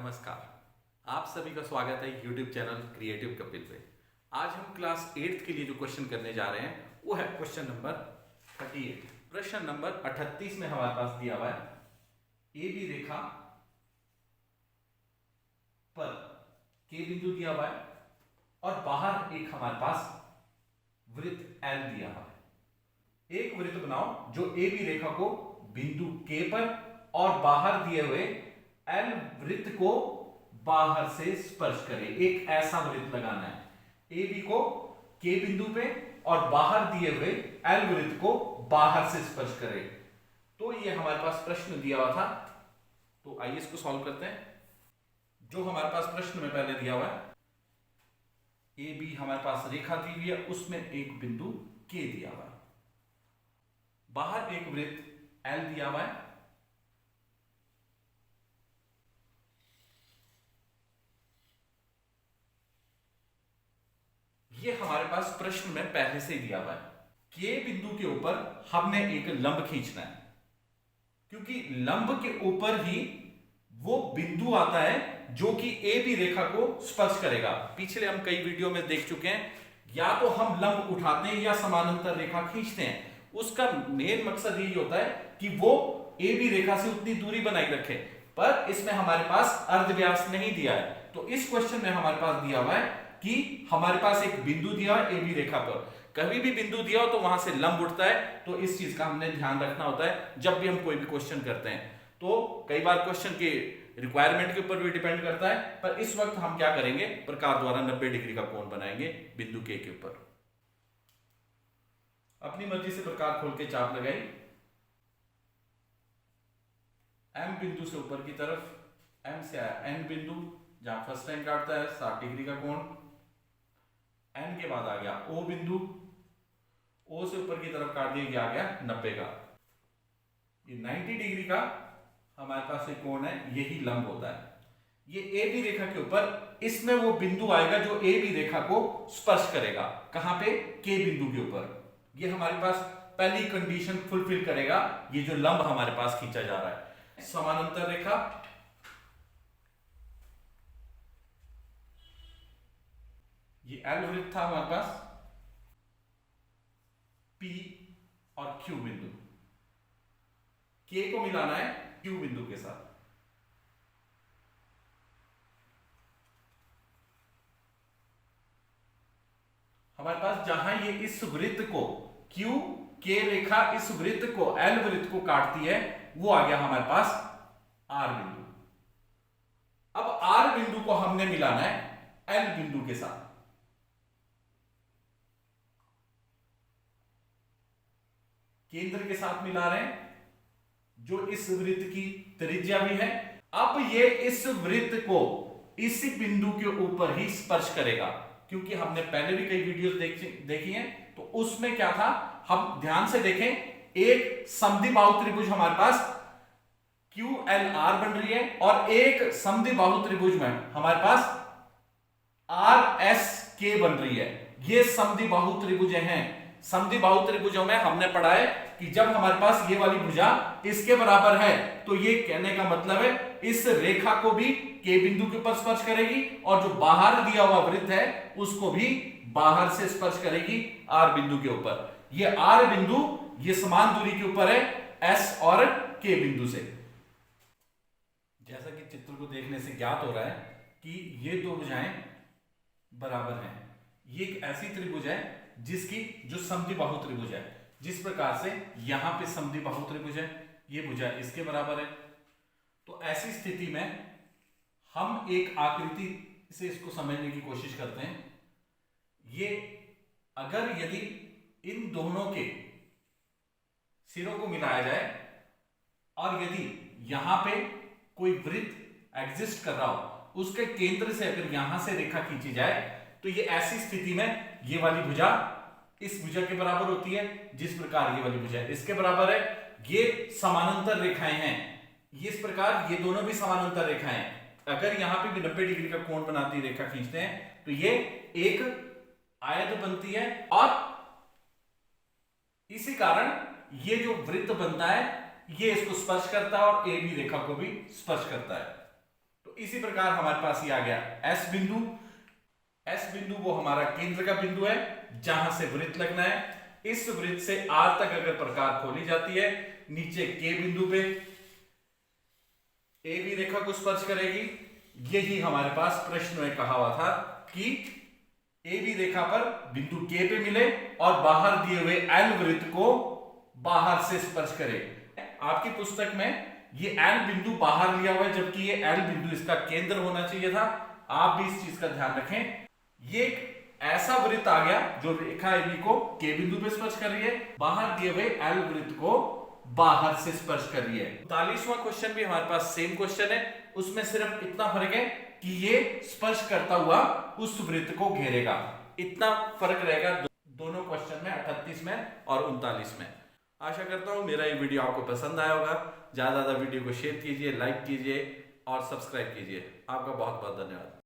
नमस्कार। आप सभी का स्वागत है YouTube चैनल क्रिएटिव कपिल पे। आज हम क्लास 8th के लिए जो क्वेश्चन करने जा रहे हैं वो है क्वेश्चन नंबर 38। प्रश्न नंबर 38 में हमारे पास दिया हुआ है ए बी रेखा पर के बिंदु दिया हुआ है और बाहर एक हमारे पास वृत्त L दिया हुआ है। एक वृत्त बनाओ जो ए बी रेखा को बिंदु K पर और बाहर दिए हुए L वृत्त को बाहर से स्पर्श करे। एक ऐसा वृत्त लगाना है ए बी को K बिंदु पे और बाहर दिए हुए L वृत्त को बाहर से स्पर्श करे। तो ये हमारे पास प्रश्न दिया हुआ था, तो आइए इसको सॉल्व करते हैं। जो हमारे पास प्रश्न में पहले दिया हुआ है ए बी हमारे पास रेखा दी हुई है, उसमें एक बिंदु K दिया हुआ है, बाहर एक वृत्त L दिया हुआ है, ये हमारे पास प्रश्न में पहले से दिया हुआ है। के बिंदु के ऊपर हमने एक लंब खींचना है, क्योंकि लंब के ऊपर ही वो बिंदु आता है जो कि ए बी रेखा को स्पर्श करेगा। पिछले हम कई वीडियो में देख चुके हैं, या तो हम लंब उठाते हैं या समानांतर रेखा खींचते हैं। उसका मेन मकसद यही होता है कि वो ए बी रेखा से उतनी दूरी बनाई रखे, पर इसमें हमारे पास अर्धव्यास नहीं दिया है। तो इस क्वेश्चन में हमारे पास दिया हुआ है कि हमारे पास एक बिंदु दिया है ए बी रेखा पर। कभी भी बिंदु दिया हो तो वहां से लंब उठता है, तो इस चीज का हमने ध्यान रखना होता है जब भी हम कोई भी क्वेश्चन करते हैं। तो कई बार क्वेश्चन के रिक्वायरमेंट के ऊपर भी डिपेंड करता है, पर इस वक्त हम क्या करेंगे, प्रकार द्वारा 90 डिग्री का कोण बनाएंगे बिंदु के ऊपर। अपनी मर्जी से प्रकार खोल के चाप लगाई। एम बिंदु से ऊपर की तरफ, एम से आया एन बिंदु, जहां फर्स्ट टाइम काटता है 60 डिग्री का कोण। एन के बाद आ गया ओ बिंदु, ओ से ऊपर की तरफ काट दिया, आ गया 90 का। ये 90 डिग्री का हमारे पास एक कोण है, यही लंब होता है। ये ए बी रेखा के ऊपर, इसमें वो बिंदु आएगा जो ए बी रेखा को स्पर्श करेगा। कहां पे? के बिंदु के ऊपर। ये हमारे पास पहली कंडीशन फुलफिल करेगा, ये जो लंब हमारे पास खींचा जा रहा है। समानांतर रेखा, ये एल वृत्त था हमारे पास, P और Q बिंदु, K को मिलाना है Q बिंदु के साथ। हमारे पास जहां ये इस वृत्त को Q K रेखा इस वृत्त को L वृत्त को काटती है, वो आ गया हमारे पास R बिंदु। अब R बिंदु को हमने मिलाना है L बिंदु के साथ। केंद्र के साथ मिला रहे हैं, जो इस वृत्त की त्रिज्या भी है। अब ये इस वृत्त को इसी बिंदु के ऊपर ही स्पर्श करेगा, क्योंकि हमने पहले भी कई वीडियोस देखी हैं। तो उसमें क्या था, हम ध्यान से देखें, एक समद्विबाहु त्रिभुज हमारे पास QLR बन रही है और एक समद्विबाहु त्रिभुज में हमारे पास RSK बन रही है। ये समद्विबाहु त्रिभुज हैं। समद्विबाहु त्रिभुजों में हमने पढ़ा है कि जब हमारे पास ये वाली भुजा इसके बराबर है, तो ये कहने का मतलब है इस रेखा को भी के बिंदु के ऊपर स्पर्श करेगी और जो बाहर दिया हुआ वृत्त है उसको भी बाहर से स्पर्श करेगी आर बिंदु के ऊपर। ये आर बिंदु ये समान दूरी के ऊपर है एस और के बिंदु से। जैसा कि चित्र को देखने से ज्ञात हो रहा है कि ये दो भुजाएं बराबर हैं। ये एक ऐसी त्रिभुज है जिसकी जो समद्विबाहु त्रिभुज है, जिस प्रकार से यहां पे समद्विबाहु त्रिभुज है, ये भुजा इसके बराबर है। तो ऐसी स्थिति में हम एक आकृति से इसको समझने की कोशिश करते हैं। ये अगर यदि इन दोनों के सिरों को मिलाया जाए और यदि यहां पे कोई वृत्त एग्जिस्ट कर रहा हो, उसके केंद्र से अगर यहां से रेखा खींची जाए, तो ये ऐसी स्थिति में ये वाली भुजा इस भुजा के बराबर होती है, जिस प्रकार ये वाली भुजा इसके बराबर है। ये समानांतर रेखाएं हैं, इस प्रकार ये दोनों भी समानांतर रेखाएं। अगर यहां पे भी 90 डिग्री का कोण बनाती रेखा खींचते हैं, तो ये एक आयत बनती है और इसी कारण ये जो वृत्त बनता है ये इसको स्पर्श करता है और ए बी रेखा को भी स्पर्श करता है। तो इसी प्रकार हमारे पास ये आ गया एस बिंदु। एस बिंदु वो हमारा केंद्र का बिंदु है जहां से वृत्त लगना है। इस वृत्त से आर तक अगर प्रकार खोली जाती है, नीचे के बिंदु पे ए बी रेखा को स्पर्श करेगी। यही हमारे पास प्रश्न में कहा हुआ था कि ए बी रेखा पर बिंदु के पे मिले और बाहर दिए हुए एल वृत्त को बाहर से स्पर्श करे। आपकी पुस्तक में ये एल बिंदु बाहर लिया हुआ है, जबकि ये एल बिंदु इसका केंद्र होना चाहिए था। आप भी इस चीज का ध्यान रखें। ये एक ऐसा वृत्त आ गया जो रेखा ए बी को के बिंदु पे स्पर्श कर रही है, बाहर दिए हुए एल वृत्त को बाहर से स्पर्श कर रही है। 39वां क्वेश्चन भी हमारे पास सेम क्वेश्चन है, उसमें सिर्फ इतना फर्क है कि ये स्पर्श करता हुआ उस वृत्त को घेरेगा। इतना फर्क रहेगा दोनों क्वेश्चन में, 38 में और 39 में। आशा करता हूं मेरा ये वीडियो आपको पसंद आया होगा। ज्यादा वीडियो को शेयर कीजिए, लाइक कीजिए और सब्सक्राइब कीजिए। आपका बहुत बहुत धन्यवाद।